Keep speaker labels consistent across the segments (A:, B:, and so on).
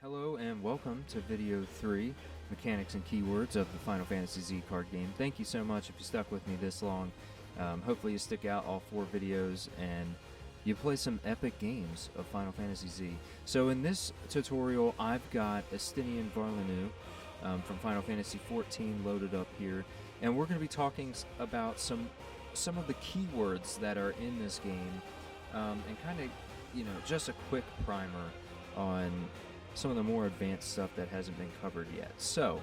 A: Hello and welcome to video 3, Mechanics and Keywords of the Final Fantasy Z card game. Thank you so much if you stuck with me this long. Hopefully you stick out all 4 videos and you play some epic games of Final Fantasy Z. So in this tutorial I've got Estinian Varlanu from Final Fantasy XIV loaded up here, and we're going to be talking about some of the keywords that are in this game, and kind of, just a quick primer on some of the more advanced stuff that hasn't been covered yet. So,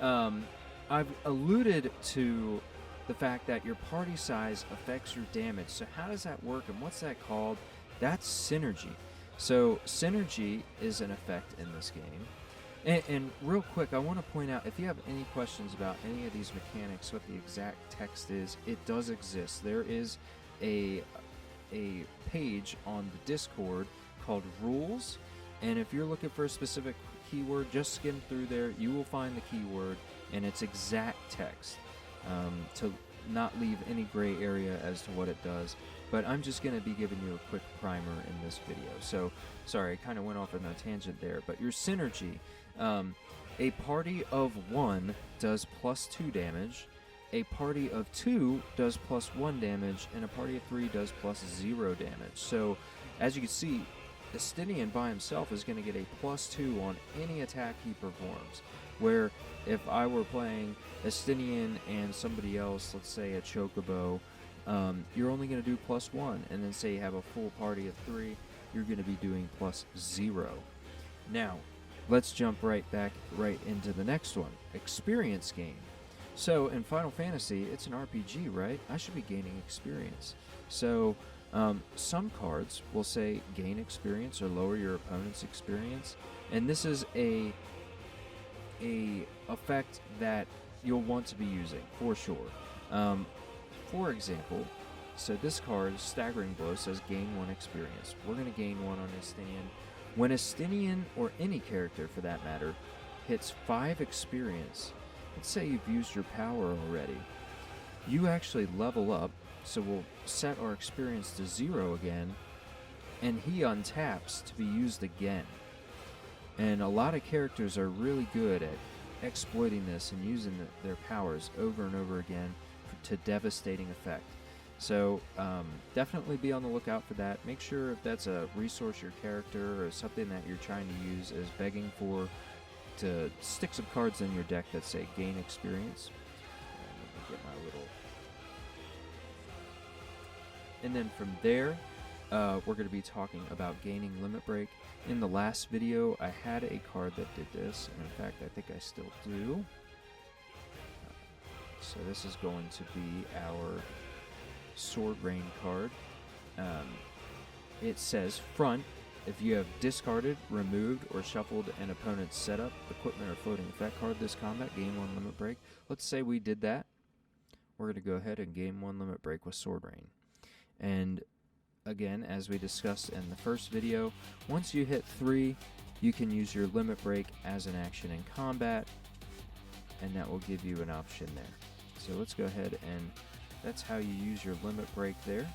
A: I've alluded to the fact that your party size affects your damage. So how does that work and what's that called? That's synergy. So synergy is an effect in this game. And real quick, I want to point out, if you have any questions about any of these mechanics, what the exact text is, it does exist. There is a page on the Discord called Rules, and if you're looking for a specific keyword, just skim through there. You will find the keyword and its exact text, to not leave any gray area as to what it does. But I'm just going to be giving you a quick primer in this video. So, sorry, I kind of went off on a tangent there. But your synergy, a party of 1 does +2 damage, a party of 2 does +1 damage, and a party of 3 does +0 damage. So, as you can see, Estinian by himself is going to get a +2 on any attack he performs. Where if I were playing Estinian and somebody else, let's say a Chocobo, you're only going to do +1. And then say you have a full party of 3, you're going to be doing +0. Now, let's jump right into the next one. Experience gain. So in Final Fantasy, it's an RPG, right? I should be gaining experience. So some cards will say gain experience or lower your opponent's experience, and this is a effect that you'll want to be using for sure. For example, so this card, Staggering Blow, says gain 1 experience. We're going to gain 1 on Estinian. When Estinian, or any character for that matter, hits 5 experience, let's say you've used your power already, you actually level up. So we'll set our experience to 0 again, and he untaps to be used again. And a lot of characters are really good at exploiting this and using their powers over and over again to devastating effect. So definitely be on the lookout for that. Make sure if that's a resource your character or something that you're trying to use is begging for, to stick some cards in your deck that say gain experience. Let me get my little... And then from there, we're going to be talking about gaining Limit Break. In the last video, I had a card that did this, and in fact, I think I still do. So this is going to be our Sword Rain card. It says front, if you have discarded, removed, or shuffled an opponent's setup, equipment, or floating effect card this combat, gain 1 Limit Break. Let's say we did that. We're going to go ahead and gain 1 Limit Break with Sword Rain. And again, as we discussed in the first video, once you hit 3, you can use your Limit Break as an action in combat, and that will give you an option there. So let's go ahead, and that's how you use your Limit Break there.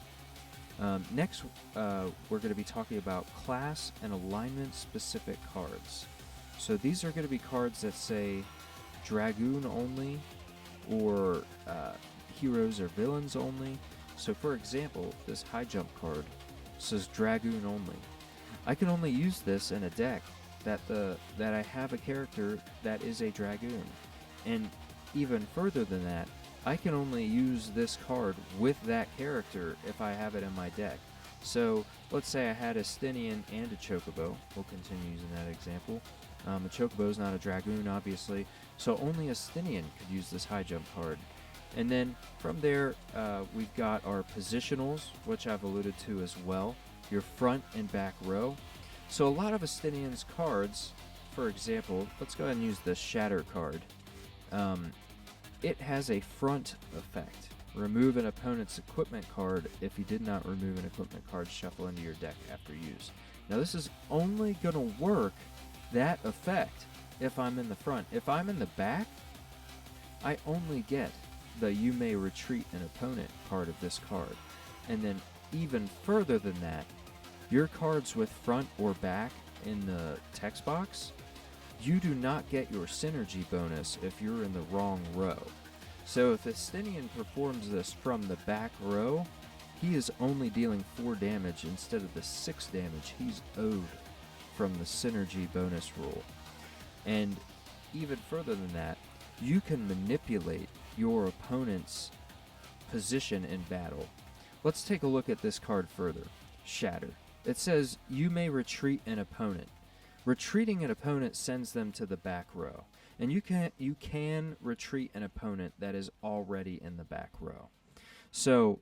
A: Next, we're going to be talking about class and alignment specific cards. So these are going to be cards that say Dragoon only, or heroes or villains only. So for example, this High Jump card says Dragoon only. I can only use this in a deck that I have a character that is a Dragoon. And even further than that, I can only use this card with that character if I have it in my deck. So let's say I had a Estinian and a Chocobo. We'll continue using that example. A Chocobo is not a Dragoon, obviously, so only a Estinian could use this High Jump card. And then from there, we've got our positionals, which I've alluded to as well, your front and back row. So a lot of Estinian's cards, for example, let's go ahead and use the Shatter card. It has a front effect. Remove an opponent's equipment card. If you did not remove an equipment card, shuffle into your deck after use. Now this is only going to work, that effect, if I'm in the front. If I'm in the back, I only get the You May Retreat an Opponent part of this card. And then even further than that, your cards with front or back in the text box, you do not get your synergy bonus if you're in the wrong row. So if Estinian performs this from the back row, he is only dealing 4 damage instead of the 6 damage he's owed from the synergy bonus rule. And even further than that, you can manipulate your opponent's position in battle. Let's take a look at this card further. Shatter. It says you may retreat an opponent. Retreating an opponent sends them to the back row. And you can retreat an opponent that is already in the back row. So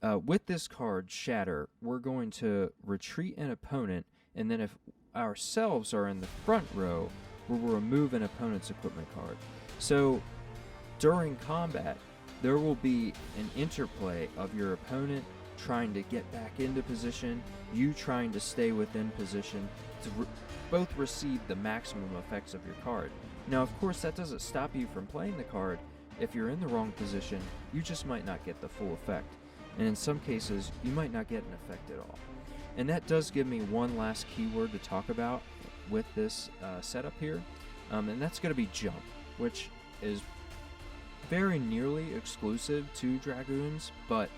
A: with this card, Shatter, we're going to retreat an opponent, and then if ourselves are in the front row, we will remove an opponent's equipment card. So during combat, there will be an interplay of your opponent trying to get back into position, you trying to stay within position to both receive the maximum effects of your card. Now, of course, that doesn't stop you from playing the card. If you're in the wrong position, you just might not get the full effect. And in some cases, you might not get an effect at all. And that does give me one last keyword to talk about with this setup here, and that's going to be jump, which is very nearly exclusive to Dragoons, but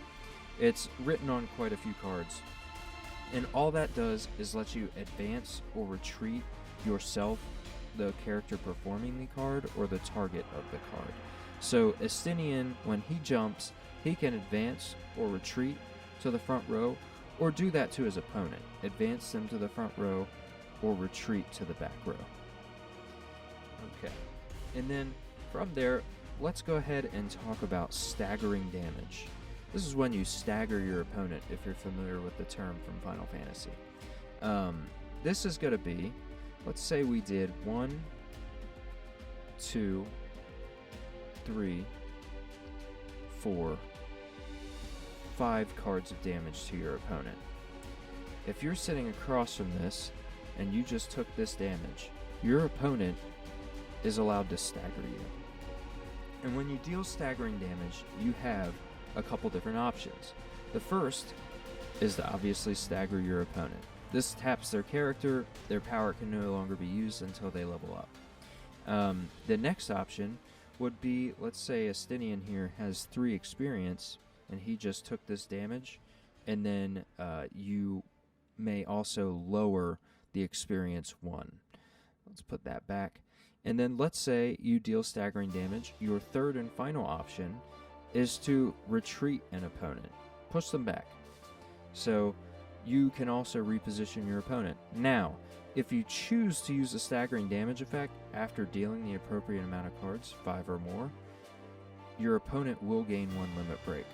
A: it's written on quite a few cards. And all that does is let you advance or retreat yourself, the character performing the card, or the target of the card. So Estinian, when he jumps, he can advance or retreat to the front row, or do that to his opponent. Advance them to the front row, or retreat to the back row. Okay. And then from there, let's go ahead and talk about staggering damage. This is when you stagger your opponent, if you're familiar with the term from Final Fantasy. This is going to be, let's say we did 1, 2, 3, 4, 5 cards of damage to your opponent. If you're sitting across from this and you just took this damage, your opponent is allowed to stagger you. And when you deal staggering damage, you have a couple different options. The first is to obviously stagger your opponent. This taps their character, their power can no longer be used until they level up. The next option would be, let's say Estinian here has 3 experience, and he just took this damage, and then you may also lower the experience 1. Let's put that back. And then let's say you deal staggering damage. Your third and final option is to retreat an opponent. Push them back. So you can also reposition your opponent. Now, if you choose to use a staggering damage effect after dealing the appropriate amount of cards, 5 or more, your opponent will gain 1 limit break.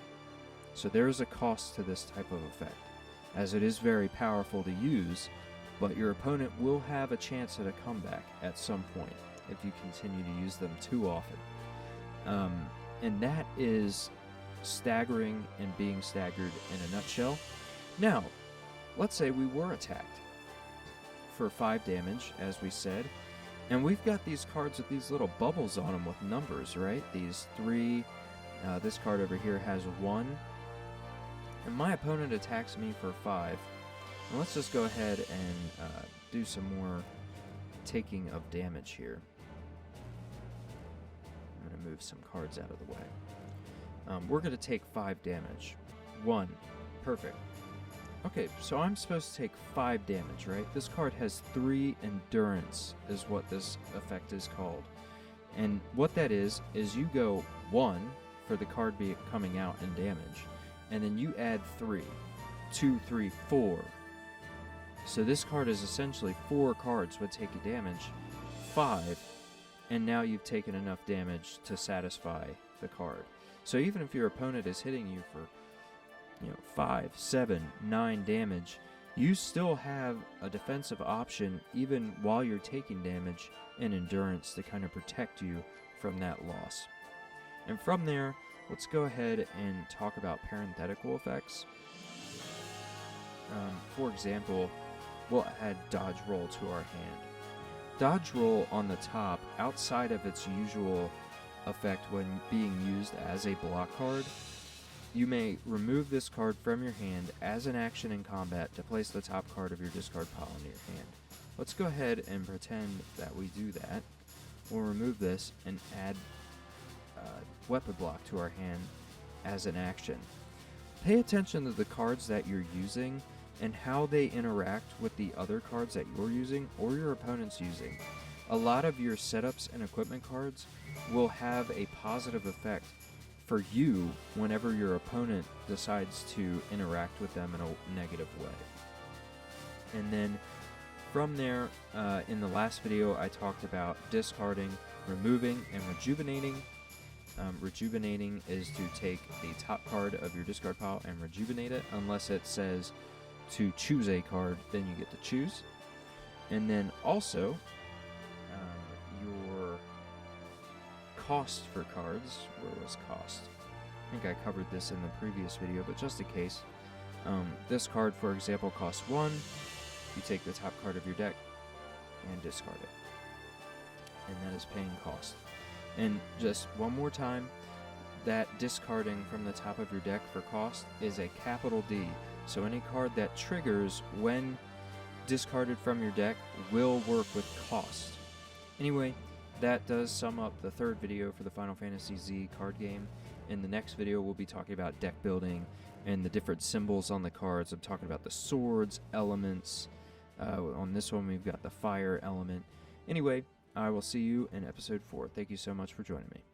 A: So there is a cost to this type of effect, as it is very powerful to use, but your opponent will have a chance at a comeback at some point if you continue to use them too often. And that is staggering and being staggered in a nutshell. Now, let's say we were attacked for 5 damage, as we said, and we've got these cards with these little bubbles on them with numbers, right? These 3, this card over here has 1, and my opponent attacks me for 5. And let's just go ahead and do some more taking of damage here. I'm going to move some cards out of the way. We're going to take 5 damage. 1. Perfect. Okay, so I'm supposed to take 5 damage, right? This card has 3 endurance, is what this effect is called. And what that is you go 1 for the card coming out in damage, and then you add 3. 2, 3, 4. So this card is essentially 4 cards would take a damage, 5, and now you've taken enough damage to satisfy the card. So even if your opponent is hitting you for 5, 7, 9 damage, you still have a defensive option even while you're taking damage and endurance to kind of protect you from that loss. And from there, let's go ahead and talk about parenthetical effects. For example, we'll add Dodge Roll to our hand. Dodge Roll on the top, outside of its usual effect when being used as a block card, you may remove this card from your hand as an action in combat to place the top card of your discard pile into your hand. Let's go ahead and pretend that we do that. We'll remove this and add weapon block to our hand as an action. Pay attention to the cards that you're using and how they interact with the other cards that you're using or your opponent's using. A lot of your setups and equipment cards will have a positive effect for you whenever your opponent decides to interact with them in a negative way. And then from there, in the last video, I talked about discarding, removing, and rejuvenating. Rejuvenating is to take the top card of your discard pile and rejuvenate it, unless it says to choose a card, then you get to choose. And then also, your cost for cards. Where was cost? I think I covered this in the previous video, but just in case. This card, for example, costs 1. You take the top card of your deck and discard it. And that is paying cost. And just one more time, that discarding from the top of your deck for cost is a capital D. So any card that triggers when discarded from your deck will work with cost. Anyway, that does sum up the third video for the Final Fantasy Z card game. In the next video, we'll be talking about deck building and the different symbols on the cards. I'm talking about the swords, elements. On this one, we've got the fire element. Anyway, I will see you in episode 4. Thank you so much for joining me.